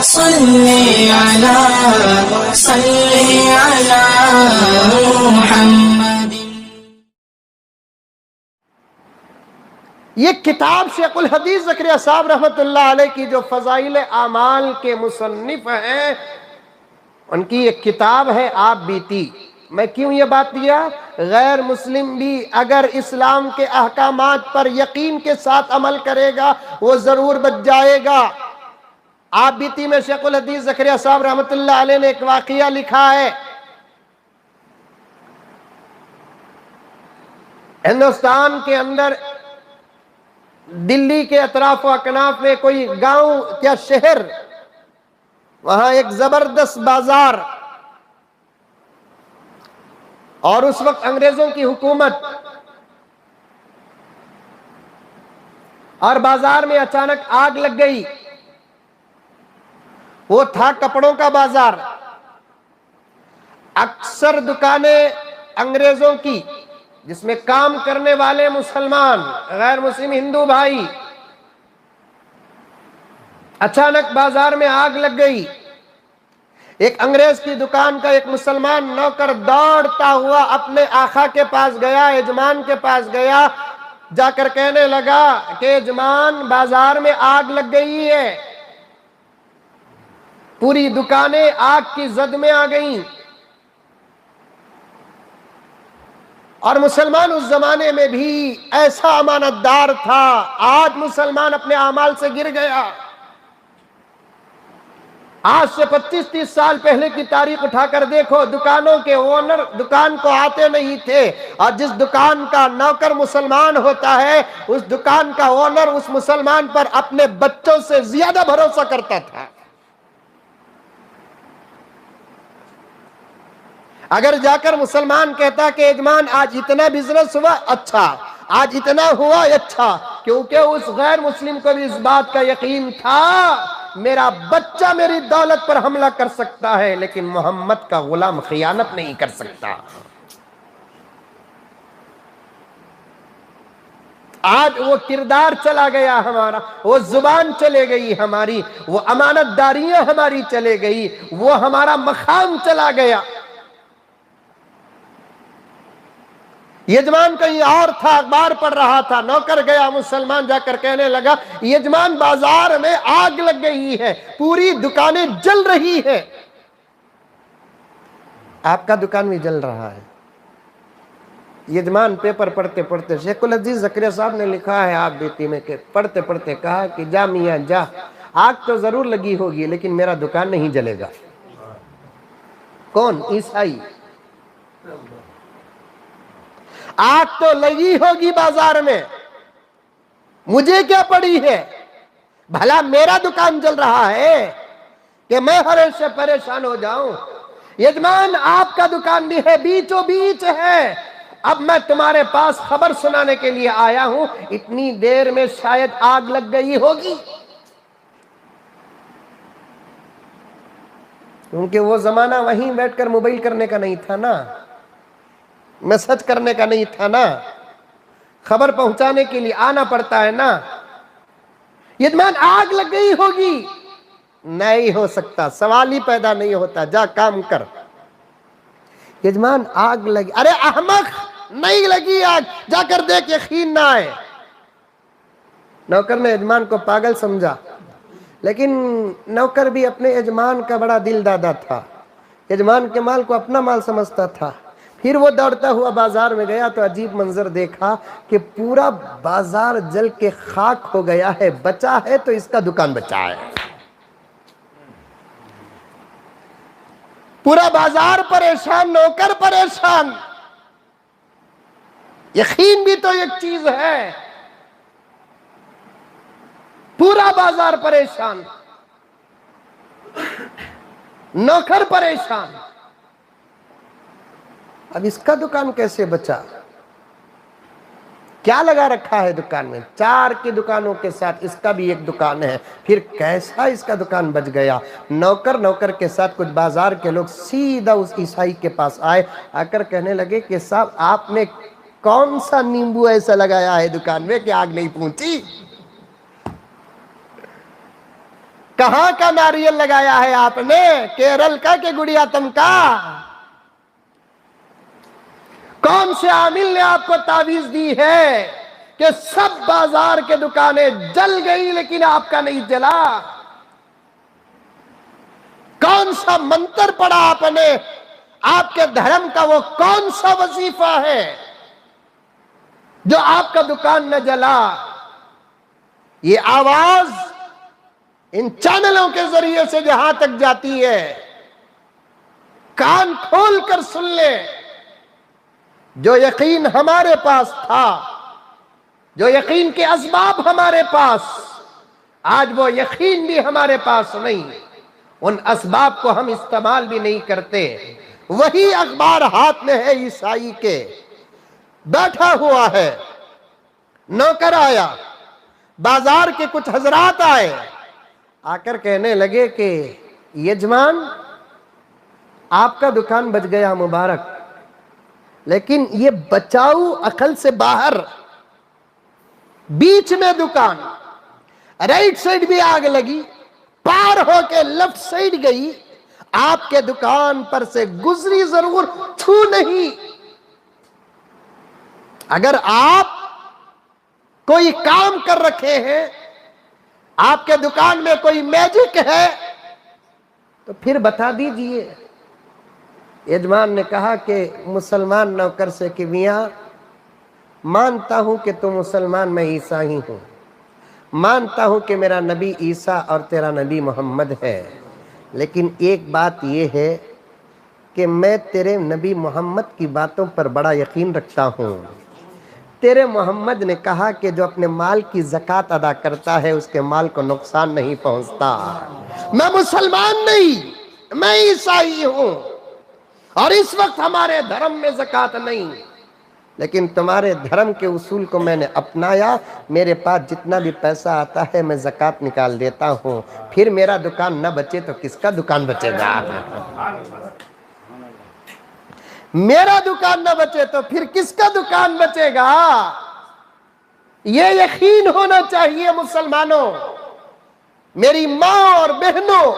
صلی علی محمد۔ یہ کتاب شیخ الحدیث زکریا صاحب رحمۃ اللہ علیہ کی جو فضائل اعمال کے مصنف ہیں، ان کی ایک کتاب ہے آپ بیتی۔ میں کیوں یہ بات دیا؟ غیر مسلم بھی اگر اسلام کے احکامات پر یقین کے ساتھ عمل کرے گا وہ ضرور بچ جائے گا۔ آپ بیتی میں شیخ الحدیث زکریا صاحب رحمۃ اللہ علیہ نے ایک واقعہ لکھا ہے۔ ہندوستان کے اندر دلی کے اطراف و اکناف میں کوئی گاؤں یا شہر، وہاں ایک زبردست بازار، اور اس وقت انگریزوں کی حکومت، اور بازار میں اچانک آگ لگ گئی۔ وہ تھا کپڑوں کا بازار۔ اکثر دکانیں انگریزوں کی جس میں کام کرنے والے مسلمان، غیر مسلم ہندو بھائی، اچانک بازار میں آگ لگ گئی۔ ایک انگریز کی دکان کا ایک مسلمان نوکر دوڑتا ہوا اپنے آقا کے پاس گیا، یجمان کے پاس گیا، جا کر کہنے لگا کہ یجمان بازار میں آگ لگ گئی ہے، پوری دکانیں آگ کی زد میں آ گئیں۔ اور مسلمان اس زمانے میں بھی ایسا امانت دار تھا، آج مسلمان اپنے اعمال سے گر گیا۔ آج سے 25-30 سال پہلے کی تاریخ اٹھا کر دیکھو، دکانوں کے اونر دکان کو آتے نہیں تھے، اور جس دکان کا نوکر مسلمان ہوتا ہے اس دکان کا اونر اس مسلمان پر اپنے بچوں سے زیادہ بھروسہ کرتا تھا۔ اگر جا کر مسلمان کہتا کہ یجمان آج اتنا بزنس ہوا، اچھا، آج اتنا ہوا، اچھا، کیونکہ اس غیر مسلم کو بھی اس بات کا یقین تھا میرا بچہ میری دولت پر حملہ کر سکتا ہے لیکن محمد کا غلام خیانت نہیں کر سکتا۔ آج وہ کردار چلا گیا ہمارا، وہ زبان چلے گئی ہماری، وہ امانت داریاں ہماری چلے گئی، وہ ہمارا مقام چلا گیا۔ یجمان کہیں اور تھا، اخبار پڑھ رہا تھا، نوکر گیا، مسلمان جا کر کہنے لگا یجمان بازار میں آگ لگ گئی ہے، پوری دکانیں جل رہی ہیں۔ آپ کا دکان بھی جل رہا ہے۔ یجمان پیپر پڑھتے پڑھتے، شیخ الحدیث زکریا صاحب نے لکھا ہے آپ بیتی میں کہ پڑھتے پڑھتے کہا کہ جا میاں جا، آگ تو ضرور لگی ہوگی لیکن میرا دکان نہیں جلے گا۔ کون؟ عیسائی۔ آگ تو لگی ہوگی بازار میں، مجھے کیا پڑی ہے؟ بھلا میرا دکان جل رہا ہے کہ میں ہر ایک سے پریشان ہو جاؤں؟ یجمان آپ کا دکان بھی ہے، بیچو بیچ ہے، اب میں تمہارے پاس خبر سنانے کے لیے آیا ہوں، اتنی دیر میں شاید آگ لگ گئی ہوگی۔ کیونکہ وہ زمانہ وہیں بیٹھ کر موبائل کرنے کا نہیں تھا نا، میسج کرنے کا نہیں تھا نا، خبر پہنچانے کے لیے آنا پڑتا ہے نا۔ یجمان آگ لگ گئی ہوگی، نہیں ہو سکتا، سوال ہی پیدا نہیں ہوتا، جا کام کر۔ یجمان آگ لگی، ارے احمق، نہیں لگی آگ، جا کر دیکھ یقین نہ آئے۔ نوکر نے یجمان کو پاگل سمجھا، لیکن نوکر بھی اپنے یجمان کا بڑا دل دادا تھا، یجمان کے مال کو اپنا مال سمجھتا تھا۔ پھر وہ دوڑتا ہوا بازار میں گیا تو عجیب منظر دیکھا کہ پورا بازار جل کے خاک ہو گیا ہے، بچا ہے تو اس کا دکان بچا ہے۔ پورا بازار پریشان، نوکر پریشان۔ یقین بھی تو ایک چیز ہے، پورا بازار پریشان، نوکر پریشان، اب اس کا دکان کیسے بچا؟ کیا لگا رکھا ہے دکان میں؟ 4 کی دکانوں کے ساتھ اس کا بھی ایک دکان ہے، پھر کیسا اس کا دکان بچ گیا؟ نوکر کے ساتھ کچھ بازار کے لوگ سیدھا اس عیسائی کے پاس آئے، آ کر کہنے لگے کہ صاحب آپ نے کون سا نیمبو ایسا لگایا ہے دکان میں کہ آگ نہیں پہنچی؟ کہاں کا ناریل لگایا ہے آپ نے؟ کیرل کا کہ گڑیا تم کا؟ کون سے عامل نے آپ کو تعویذ دی ہے کہ سب بازار کے دکانیں جل گئی لیکن آپ کا نہیں جلا؟ کون سا منتر پڑا آپ نے؟ آپ کے دھرم کا وہ کون سا وظیفہ ہے جو آپ کا دکان نہ جلا؟ یہ آواز ان چینلوں کے ذریعے سے جہاں تک جاتی ہے، کان کھول کر سن لیں۔ جو یقین ہمارے پاس تھا، جو یقین کے اسباب ہمارے پاس، آج وہ یقین بھی ہمارے پاس نہیں، ان اسباب کو ہم استعمال بھی نہیں کرتے۔ وہی اخبار ہاتھ میں ہے عیسائی کے، بیٹھا ہوا ہے، نوکر آیا، بازار کے کچھ حضرات آئے، آ کر کہنے لگے کہ یجمان آپ کا دکان بچ گیا مبارک، لیکن یہ بچاؤ عقل سے باہر، بیچ میں دکان، رائٹ سائڈ بھی آگ لگی، پار ہو کے لیفٹ سائڈ گئی، آپ کے دکان پر سے گزری ضرور، چھو نہیں۔ اگر آپ کوئی کام کر رکھے ہیں، آپ کے دکان میں کوئی میجک ہے تو پھر بتا دیجئے۔ یجمان نے کہا کہ مسلمان نوکر سے کہ میاں مانتا ہوں کہ تم مسلمان، میں عیسائی ہوں، مانتا ہوں کہ میرا نبی عیسیٰ اور تیرا نبی محمد ہے، لیکن ایک بات یہ ہے کہ میں تیرے نبی محمد کی باتوں پر بڑا یقین رکھتا ہوں۔ تیرے محمد نے کہا کہ جو اپنے مال کی زکوٰۃ ادا کرتا ہے اس کے مال کو نقصان نہیں پہنچتا۔ میں مسلمان نہیں، میں عیسائی ہوں، اور اس وقت ہمارے دھرم میں زکوٰۃ نہیں، لیکن تمہارے دھرم کے اصول کو میں نے اپنایا، میرے پاس جتنا بھی پیسہ آتا ہے میں زکوٰۃ نکال دیتا ہوں، پھر میرا دکان نہ بچے تو کس کا دکان بچے گا؟ میرا دکان نہ بچے تو پھر کس کا دکان بچے گا؟ یہ یقین ہونا چاہیے مسلمانوں، میری ماں اور بہنوں،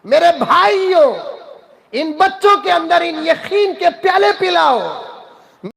میرے بھائیوں، ان بچوں کے اندر ان یقین کے پیالے پلاؤ۔